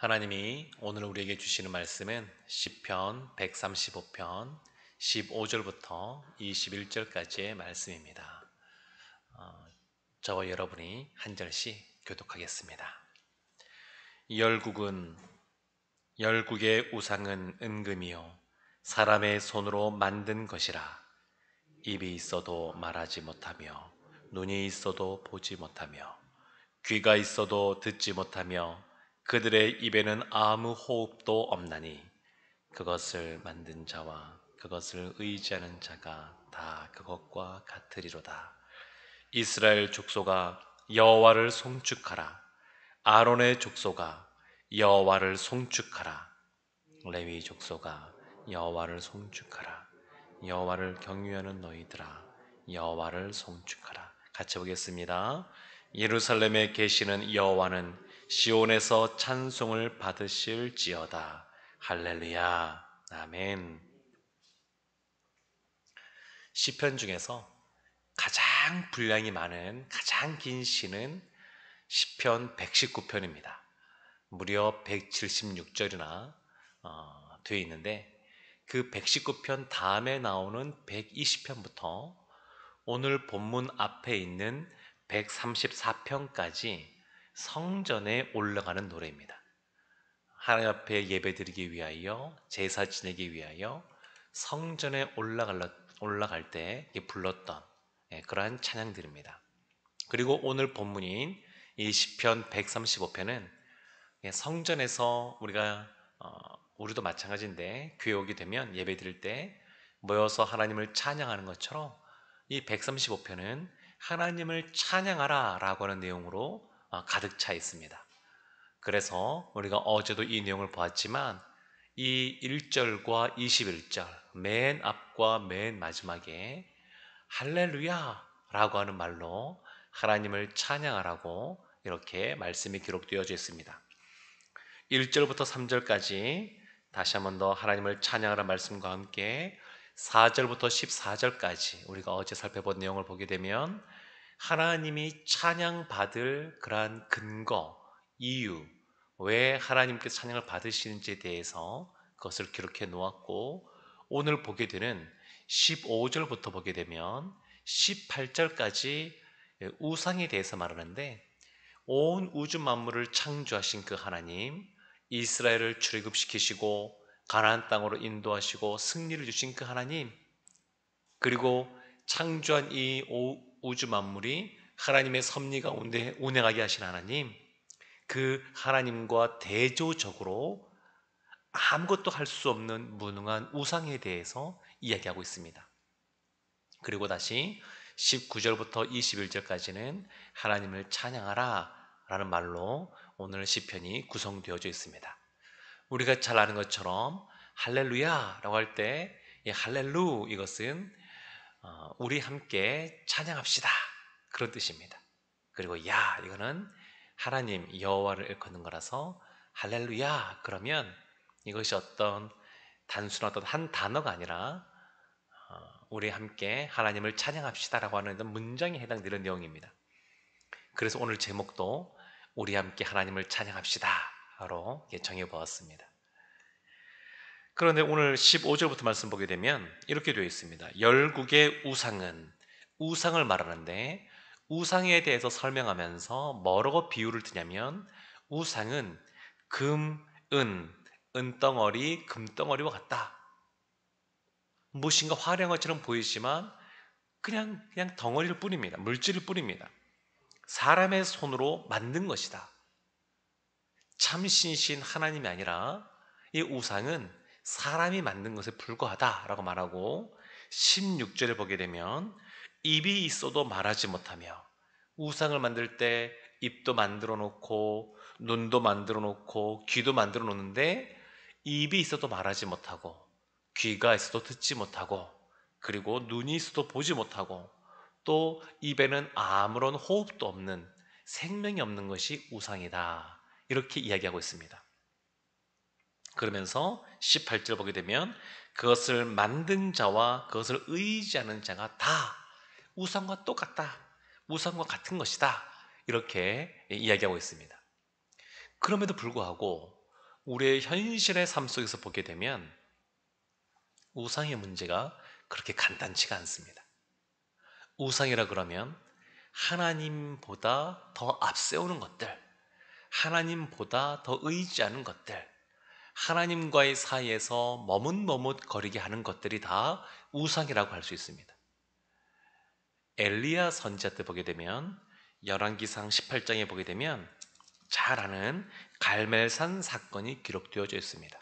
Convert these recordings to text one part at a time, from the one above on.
하나님이 오늘 우리에게 주시는 말씀은 시편 135편 15절부터 21절까지의 말씀입니다. 저와 여러분이 한 절씩 교독하겠습니다. 열국의 우상은 은금이요 사람의 손으로 만든 것이라. 입이 있어도 말하지 못하며 눈이 있어도 보지 못하며 귀가 있어도 듣지 못하며 그들의 입에는 아무 호흡도 없나니 그것을 만든 자와 그것을 의지하는 자가 다 그것과 같으리로다. 이스라엘 족속아 여호와를 송축하라. 아론의 족속아 여호와를 송축하라. 레위 족속아 여호와를 송축하라. 여호와를 경유하는 너희들아 여호와를 송축하라. 같이 보겠습니다. 예루살렘에 계시는 여호와는 시온에서 찬송을 받으실지어다. 할렐루야. 아멘. 시편 중에서 가장 분량이 많은 가장 긴 시는 시편 119편입니다. 무려 176절이나 되어 있는데 그 119편 다음에 나오는 120편부터 오늘 본문 앞에 있는 134편까지 성전에 올라가는 노래입니다. 하나님 앞에 예배드리기 위하여 제사 지내기 위하여 성전에 올라갈 때 불렀던 그러한 찬양들입니다. 그리고 오늘 본문인 이 시편 135편은 성전에서 우리도 마찬가지인데 교회 오게 되면 예배 드릴 때 모여서 하나님을 찬양하는 것처럼 이 135편은 하나님을 찬양하라 라고 하는 내용으로 가득 차 있습니다. 그래서 우리가 어제도 이 내용을 보았지만 이 1절과 21절 맨 앞과 맨 마지막에 할렐루야 라고 하는 말로 하나님을 찬양하라고 이렇게 말씀이 기록되어져 있습니다. 1절부터 3절까지 다시 한 번 더 하나님을 찬양하라는 말씀과 함께 4절부터 14절까지 우리가 어제 살펴본 내용을 보게 되면 하나님이 찬양받을 그러한 근거, 이유, 왜 하나님께서 찬양을 받으시는지에 대해서 그것을 기록해 놓았고 오늘 보게 되는 15절부터 보게 되면 18절까지 우상에 대해서 말하는데 온 우주 만물을 창조하신 그 하나님, 이스라엘을 출애굽시키시고 가나안 땅으로 인도하시고 승리를 주신 그 하나님, 그리고 창조한 이 우주 만물이 하나님의 섭리 가운데 운행하게 하신 하나님, 그 하나님과 대조적으로 아무것도 할 수 없는 무능한 우상에 대해서 이야기하고 있습니다. 그리고 다시 19절부터 21절까지는 하나님을 찬양하라 라는 말로 오늘 시편이 구성되어져 있습니다. 우리가 잘 아는 것처럼 할렐루야 라고 할 때 이 할렐루 이것은 우리 함께 찬양합시다 그런 뜻입니다. 그리고 야 이거는 하나님 여호와를 일컫는 거라서 할렐루야 그러면 이것이 단순한 한 단어가 아니라 우리 함께 하나님을 찬양합시다라고 하는 문장에 해당되는 내용입니다. 그래서 오늘 제목도 우리 함께 하나님을 찬양합시다로 정해보았습니다. 그런데 오늘 15절부터 말씀 보게 되면 이렇게 되어 있습니다. 열국의 우상을 말하는데 우상에 대해서 설명하면서 뭐라고 비유를 드냐면 우상은 은덩어리, 금덩어리와 같다. 무엇인가 화려한 것처럼 보이지만 그냥 덩어리일 뿐입니다. 물질일 뿐입니다. 사람의 손으로 만든 것이다. 참신신 하나님이 아니라 이 우상은 사람이 만든 것에 불과하다라고 말하고 16절에 보게 되면 입이 있어도 말하지 못하며 우상을 만들 때 입도 만들어 놓고 눈도 만들어 놓고 귀도 만들어 놓는데 입이 있어도 말하지 못하고 귀가 있어도 듣지 못하고 그리고 눈이 있어도 보지 못하고 또 입에는 아무런 호흡도 없는 생명이 없는 것이 우상이다. 이렇게 이야기하고 있습니다. 그러면서 18절 보게 되면 그것을 만든 자와 그것을 의지하는 자가 다 우상과 똑같다. 우상과 같은 것이다. 이렇게 이야기하고 있습니다. 그럼에도 불구하고 우리의 현실의 삶 속에서 보게 되면 우상의 문제가 그렇게 간단치가 않습니다. 우상이라 그러면 하나님보다 더 앞세우는 것들, 하나님보다 더 의지하는 것들, 하나님과의 사이에서 머뭇머뭇거리게 하는 것들이 다 우상이라고 할 수 있습니다. 엘리야 선지자 때 보게 되면 열왕기상 18장에 보게 되면 잘 아는 갈멜산 사건이 기록되어져 있습니다.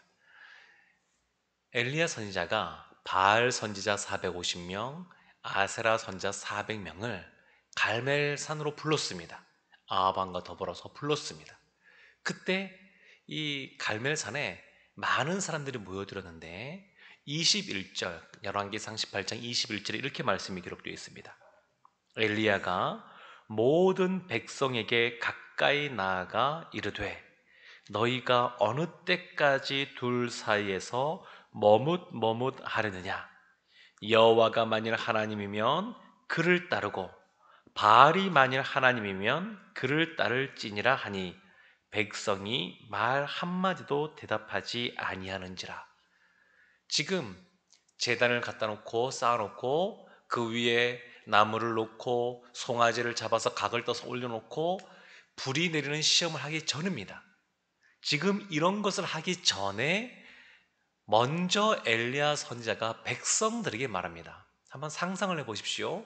엘리야 선지자가 바알 선지자 450명, 아세라 선지자 400명을 갈멜산으로 불렀습니다. 아합왕과 더불어서 불렀습니다. 그때 이 갈멜산에 많은 사람들이 모여들었는데 21절, 열왕기상 18장 21절에 이렇게 말씀이 기록되어 있습니다. 엘리야가 모든 백성에게 가까이 나아가 이르되 너희가 어느 때까지 둘 사이에서 머뭇머뭇하려느냐? 여호와가 만일 하나님이면 그를 따르고 바알이 만일 하나님이면 그를 따를지니라 하니 백성이 말 한마디도 대답하지 아니하는지라. 지금 제단을 갖다 놓고 쌓아놓고 그 위에 나무를 놓고 송아지를 잡아서 각을 떠서 올려놓고 불이 내리는 시험을 하기 전입니다. 지금 이런 것을 하기 전에 먼저 엘리야 선지자가 백성들에게 말합니다. 한번 상상을 해보십시오.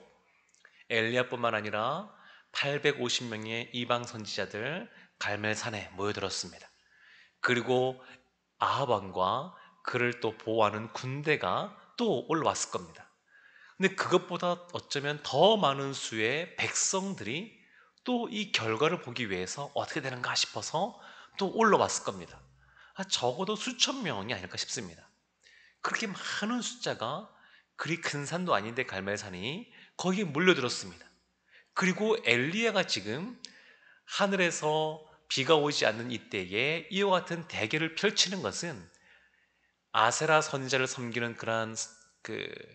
엘리야뿐만 아니라 850명의 이방 선지자들 갈멜산에 모여들었습니다. 그리고 아합 왕과 그를 또 보호하는 군대가 또 올라왔을 겁니다. 근데 그것보다 어쩌면 더 많은 수의 백성들이 또 이 결과를 보기 위해서 어떻게 되는가 싶어서 또 올라왔을 겁니다. 적어도 수천 명이 아닐까 싶습니다. 그렇게 많은 숫자가 그리 큰 산도 아닌데 갈멜산이 거기에 몰려들었습니다. 그리고 엘리야가 지금 하늘에서 비가 오지 않는 이때에 이와 같은 대결을 펼치는 것은 아세라 선지자를 섬기는 그러한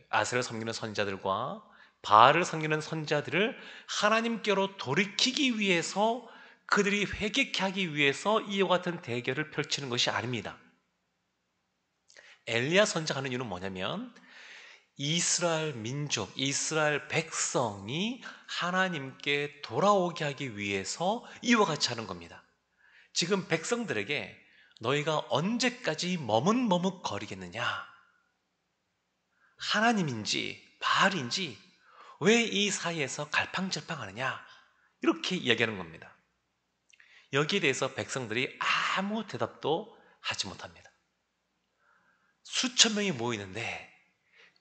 아세라를 섬기는 선지자들과 바알을 섬기는 선지자들을 하나님께로 돌이키기 위해서 그들이 회개케 하기 위해서 이와 같은 대결을 펼치는 것이 아닙니다. 엘리야 선지자가 하는 이유는 뭐냐면 이스라엘 민족, 이스라엘 백성이 하나님께 돌아오게 하기 위해서 이와 같이 하는 겁니다. 지금 백성들에게 너희가 언제까지 머뭇머뭇거리겠느냐? 하나님인지 바알인지 왜 이 사이에서 갈팡질팡하느냐? 이렇게 이야기하는 겁니다. 여기에 대해서 백성들이 아무 대답도 하지 못합니다. 수천 명이 모이는데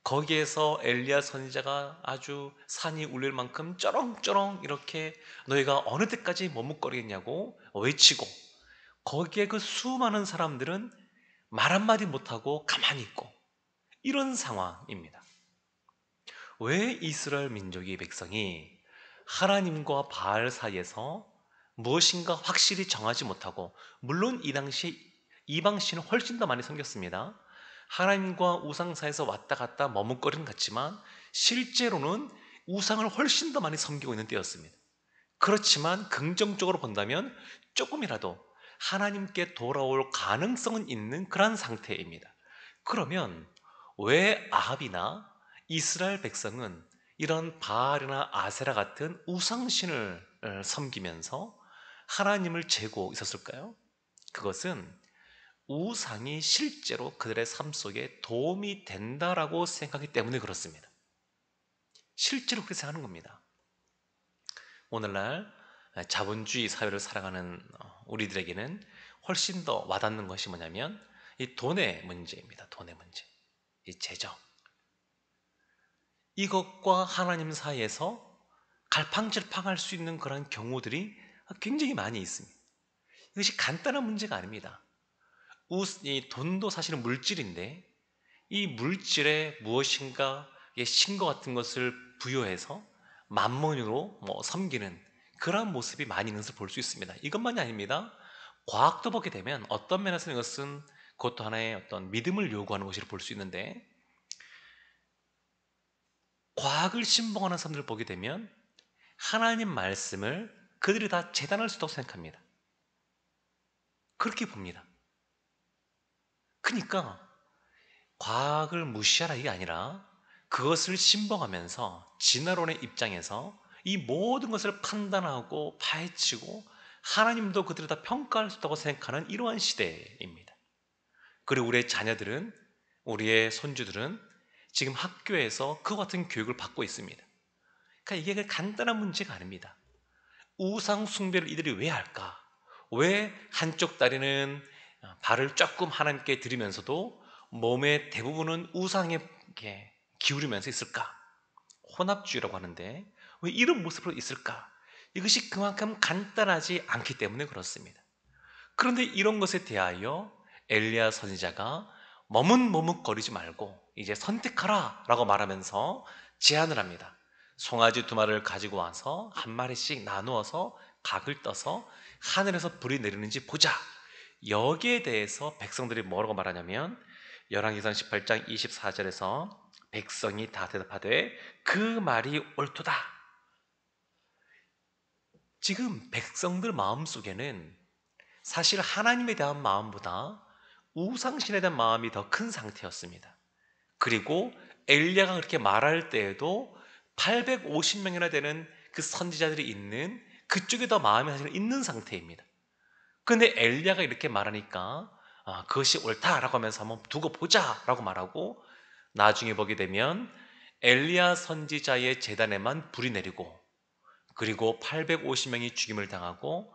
거기에서 엘리야 선지자가 아주 산이 울릴 만큼 쩌렁쩌렁 이렇게 너희가 어느 때까지 머뭇거리겠냐고 외치고 거기에 그 수많은 사람들은 말 한마디 못하고 가만히 있고 이런 상황입니다. 왜 이스라엘 민족이 백성이 하나님과 바알 사이에서 무엇인가 확실히 정하지 못하고 물론 이 당시에 이방신은 훨씬 더 많이 섬겼습니다. 하나님과 우상 사이에서 왔다 갔다 머뭇거리는 것 같지만 실제로는 우상을 훨씬 더 많이 섬기고 있는 때였습니다. 그렇지만 긍정적으로 본다면 조금이라도 하나님께 돌아올 가능성은 있는 그런 상태입니다. 그러면 왜 아합이나 이스라엘 백성은 이런 바알이나 아세라 같은 우상신을 섬기면서 하나님을 재고 있었을까요? 그것은 우상이 실제로 그들의 삶 속에 도움이 된다라고 생각하기 때문에 그렇습니다. 실제로 그렇게 생각하는 겁니다. 오늘날 자본주의 사회를 살아가는 우리들에게는 훨씬 더 와닿는 것이 뭐냐면 이 돈의 문제입니다. 돈의 문제. 이 재정. 이것과 하나님 사이에서 갈팡질팡할 수 있는 그런 경우들이 굉장히 많이 있습니다. 이것이 간단한 문제가 아닙니다. 이 돈도 사실은 물질인데 이 물질에 무엇인가 신과 같은 것을 부여해서 만몬으로 섬기는 그러한 모습이 많이 있는 것을 볼 수 있습니다. 이것만이 아닙니다. 과학도 보게 되면 어떤 면에서는 이것은 그것도 하나의 어떤 믿음을 요구하는 것이라 볼 수 있는데 과학을 신봉하는 사람들을 보게 되면 하나님 말씀을 그들이 다 재단할 수 있다고 생각합니다. 그렇게 봅니다. 그러니까 과학을 무시하라 이게 아니라 그것을 신봉하면서 진화론의 입장에서 이 모든 것을 판단하고 파헤치고 하나님도 그들을 다 평가할 수 있다고 생각하는 이러한 시대입니다. 그리고 우리의 자녀들은, 우리의 손주들은 지금 학교에서 그와 같은 교육을 받고 있습니다. 그러니까 이게 간단한 문제가 아닙니다. 우상 숭배를 이들이 왜 할까? 왜 한쪽 다리는 발을 조금 하나님께 드리면서도 몸의 대부분은 우상에 이렇게 기울이면서 있을까? 혼합주의라고 하는데 왜 이런 모습으로 있을까? 이것이 그만큼 간단하지 않기 때문에 그렇습니다. 그런데 이런 것에 대하여 엘리야 선지자가 머뭇머뭇거리지 말고 이제 선택하라 라고 말하면서 제안을 합니다. 송아지 두 마리를 가지고 와서 한 마리씩 나누어서 각을 떠서 하늘에서 불이 내리는지 보자. 여기에 대해서 백성들이 뭐라고 말하냐면 열왕기상 18장 24절에서 백성이 다 대답하되 그 말이 옳도다. 지금 백성들 마음속에는 사실 하나님에 대한 마음보다 우상신에 대한 마음이 더 큰 상태였습니다. 그리고 엘리야가 그렇게 말할 때에도 850명이나 되는 그 선지자들이 있는 그쪽에 더 마음이 사실 있는 상태입니다. 그런데 엘리야가 이렇게 말하니까 그것이 옳다라고 하면서 한번 두고 보자라고 말하고 나중에 보게 되면 엘리야 선지자의 제단에만 불이 내리고 그리고 850명이 죽임을 당하고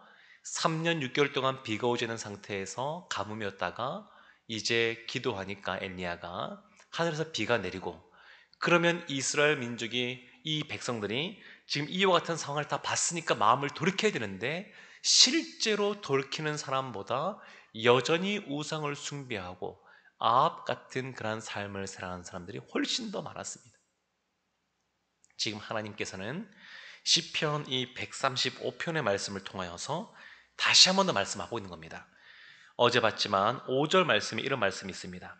3년 6개월 동안 비가 오지 않은 상태에서 가뭄이었다가 이제 기도하니까 엘리야가 하늘에서 비가 내리고 그러면 이스라엘 민족이 이 백성들이 지금 이와 같은 상황을 다 봤으니까 마음을 돌이켜야 되는데 실제로 돌이키는 사람보다 여전히 우상을 숭배하고 아합 같은 그러한 삶을 살아가는 사람들이 훨씬 더 많았습니다. 지금 하나님께서는 시편 이 135편의 말씀을 통하여서 다시 한 번 더 말씀하고 있는 겁니다. 어제 봤지만 5절 말씀에 이런 말씀이 있습니다.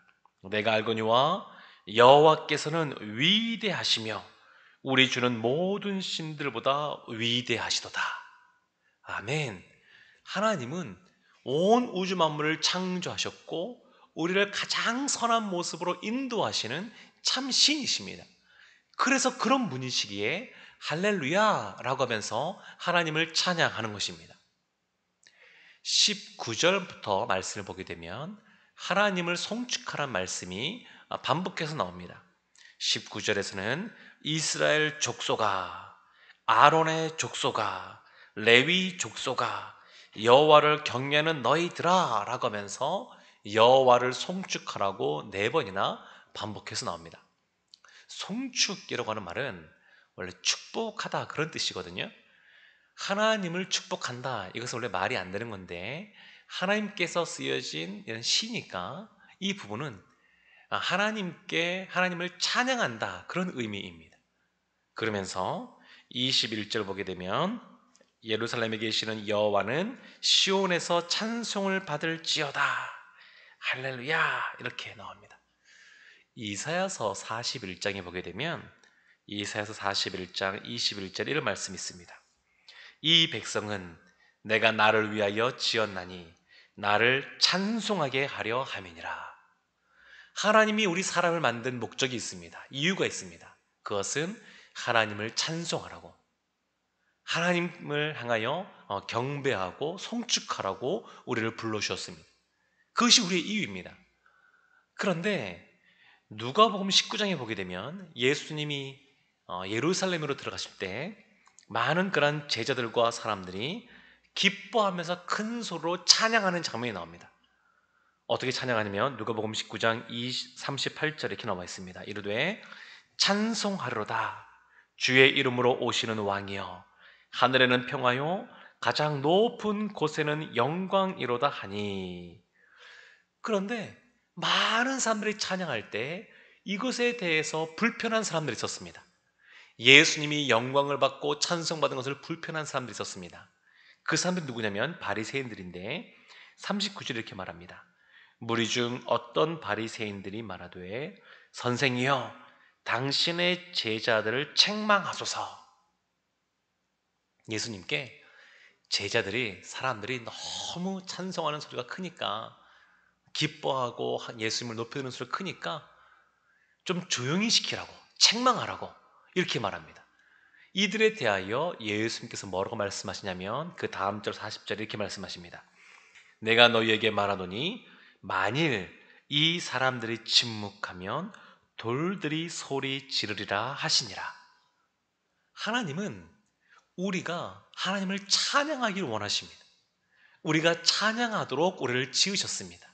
내가 알거니와 여호와께서는 위대하시며 우리 주는 모든 신들보다 위대하시도다. 아멘. 하나님은 온 우주 만물을 창조하셨고 우리를 가장 선한 모습으로 인도하시는 참 신이십니다. 그래서 그런 분이시기에 할렐루야라고 하면서 하나님을 찬양하는 것입니다. 19절부터 말씀을 보게 되면 하나님을 송축하라는 말씀이 반복해서 나옵니다. 19절에서는 이스라엘 족속아, 아론의 족속아, 레위 족속아, 여호와를 경외하는 너희들아 라고 하면서 여호와를 송축하라고 4번이나 반복해서 나옵니다. 송축이라고 하는 말은 원래 축복하다 그런 뜻이거든요. 하나님을 축복한다. 이것은 원래 말이 안 되는 건데 하나님께서 쓰여진 이런 시니까 이 부분은 하나님을 찬양한다 그런 의미입니다. 그러면서 21절 보게 되면 예루살렘에 계시는 여호와는 시온에서 찬송을 받을지어다. 할렐루야 이렇게 나옵니다. 이사야서 41장에 보게 되면 이사야서 41장 21절 이런 말씀이 있습니다. 이 백성은 내가 나를 위하여 지었나니 나를 찬송하게 하려 함이니라. 하나님이 우리 사람을 만든 목적이 있습니다. 이유가 있습니다. 그것은 하나님을 찬송하라고, 하나님을 향하여 경배하고 송축하라고 우리를 불러주셨습니다. 그것이 우리의 이유입니다. 그런데 누가복음 19장에 보게 되면 예수님이 예루살렘으로 들어가실 때 많은 그런 제자들과 사람들이 기뻐하면서 큰 소리로 찬양하는 장면이 나옵니다. 어떻게 찬양하냐면 누가복음 19장 38절에 이렇게 나와 있습니다. 이르되 찬송하리로다 주의 이름으로 오시는 왕이여 하늘에는 평화요 가장 높은 곳에는 영광이로다 하니. 그런데 많은 사람들이 찬양할 때 이것에 대해서 불편한 사람들이 있었습니다. 예수님이 영광을 받고 찬송받은 것을 불편한 사람들이 있었습니다. 그 사람들이 누구냐면 바리새인들인데 39절에 이렇게 말합니다. 무리 중 어떤 바리새인들이 말하되 선생이여 당신의 제자들을 책망하소서. 예수님께 사람들이 너무 찬송하는 소리가 크니까 기뻐하고 예수님을 높이는 소리가 크니까 좀 조용히 시키라고, 책망하라고 이렇게 말합니다. 이들에 대하여 예수님께서 뭐라고 말씀하시냐면 그 다음 절 40절에 이렇게 말씀하십니다. 내가 너희에게 말하노니 만일 이 사람들이 침묵하면 돌들이 소리 지르리라 하시니라. 하나님은 우리가 하나님을 찬양하기를 원하십니다. 우리가 찬양하도록 우리를 지으셨습니다.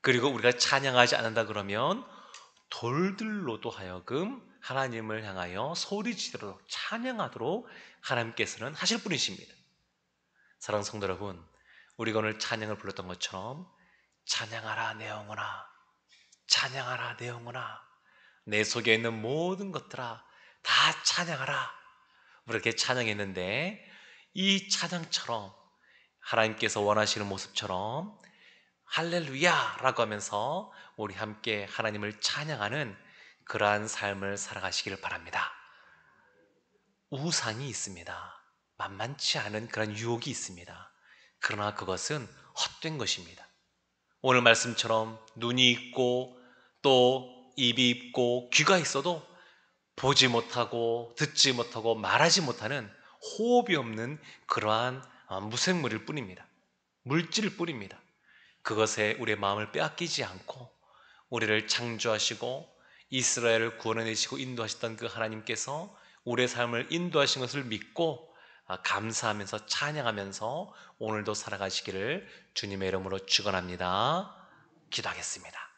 그리고 우리가 찬양하지 않는다 그러면 돌들로도 하여금 하나님을 향하여 소리 지르도록 찬양하도록 하나님께서는 하실 분이십니다. 사랑하는 성도 여러분, 우리가 오늘 찬양을 불렀던 것처럼 찬양하라 내 영혼아, 찬양하라 내 영혼아, 내 속에 있는 모든 것들아 다 찬양하라, 이렇게 찬양했는데 이 찬양처럼 하나님께서 원하시는 모습처럼 할렐루야 라고 하면서 우리 함께 하나님을 찬양하는 그러한 삶을 살아가시기를 바랍니다. 우상이 있습니다. 만만치 않은 그런 유혹이 있습니다. 그러나 그것은 헛된 것입니다. 오늘 말씀처럼 눈이 있고 또 입이 있고 귀가 있어도 보지 못하고 듣지 못하고 말하지 못하는 호흡이 없는 그러한 무생물일 뿐입니다. 물질일 뿐입니다. 그것에 우리의 마음을 빼앗기지 않고 우리를 창조하시고 이스라엘을 구원해내시고 인도하셨던 그 하나님께서 우리의 삶을 인도하신 것을 믿고 감사하면서 찬양하면서 오늘도 살아가시기를 주님의 이름으로 축원합니다. 기도하겠습니다.